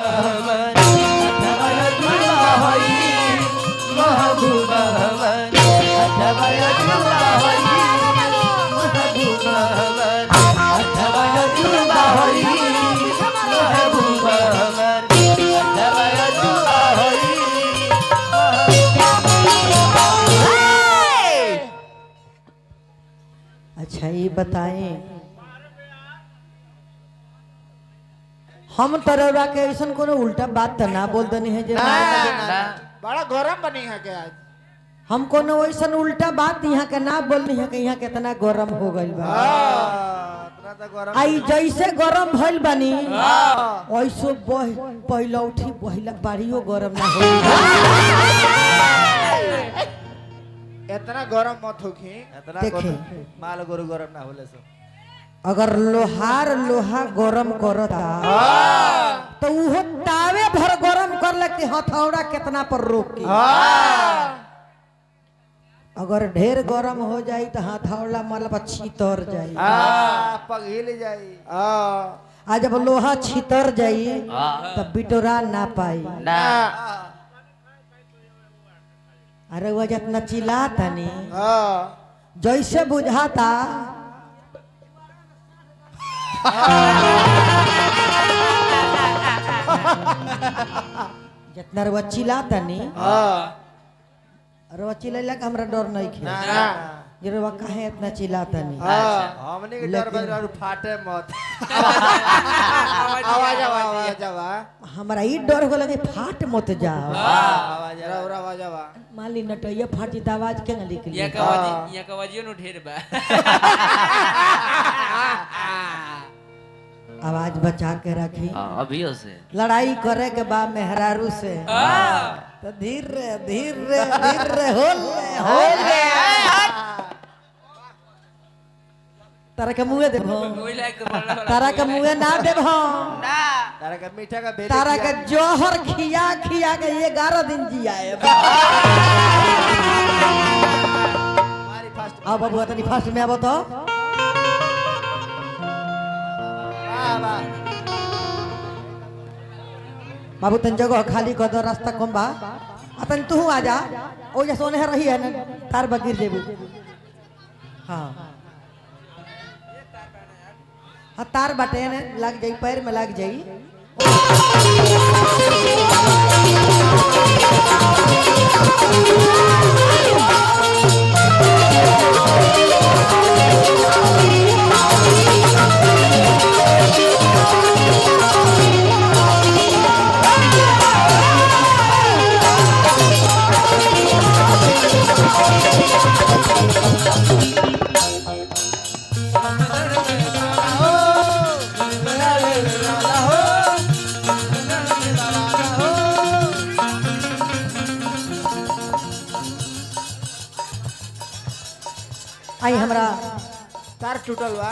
हमर अठवा अजूबा होई महबूबा हमर अठवा अजूबा होई महबूबा हमर अठवा अजूबा होई महबूबा हमर अठवा अजूबा होई। अच्छा ये बताएं हम तरौरा के ऐसा कोनो उल्टा बात तो ना बोल देनी है जे बड़ा गरम बनी है क्या आज? हम कोनो ऐसा उल्टा बात यहाँ के ना बोलनी है कि यहाँ कितना गरम हो गइल बा। इतना तो गरम आई जैसे गरम भइल बानी वैसो पहिलौठी पहिला बाड़ियो गरम ना हो। इतना गरम मत होखी। देखे माल गोरु गरम ना होले सो अगर लोहार लोहा गरम करता तो वो तावे भर गरम कर लेती हथौड़ा कितना पर रोक के। अगर ढेर गरम हो जाई तो हथौड़ा मतलब छितर जाई पगहिल जाई। आ जब लोहा छितर जाई तब बिटोरा ना पाई ना अरे वो जितना चिल्लाता नी जैसे बुझाता जितना रुआ चिल्लाता नी रुआ चिल्ला का हमरा डर नहीं खे ये रुआ काहे इतना चिल्लाता नी हमने के डर बज फाटे मत आवाज आवाज हमरा ई डर होला कि फाट मत जाओ आवाज मान ली नटैया फाटी त आवाज के ना निकली यहाँ का आवाजियो नु ढेर बा। आवाज बचा के रखी अभियो से लड़ाई करे के बाद मेहरारू से तो धीरे धीरे धीरे होले तारा के मुंह देबो कोई लायक तो बड़ा तारा के मुंह ना देबो तारा का मीठा का बेले तारा के जोहर खिया खिया के 11 दिन जियाए। मारी फास्ट अब बाबू तनी फास्ट में आबो तो वाह बाबू तन जगह खाली कर दो रास्ता कम बा अतन तू आ जा ओ जे सोने रही है ना तार बगिर जेबू। हां हाँ तार बाटे ने लग जाई पैर में लग जाई। आई हमरा तार टूटल बा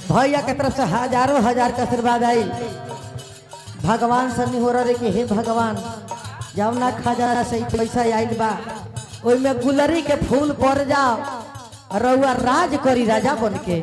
भैया के तरफ से हजारों हजार का आशीर्वाद आई। भगवान से निहोरा रे कि हे भगवान जौना खजाना से पैसा आइल बा ओई में गुलरी के फूल पड़ जाओ रउआ राज करी राजा बन के।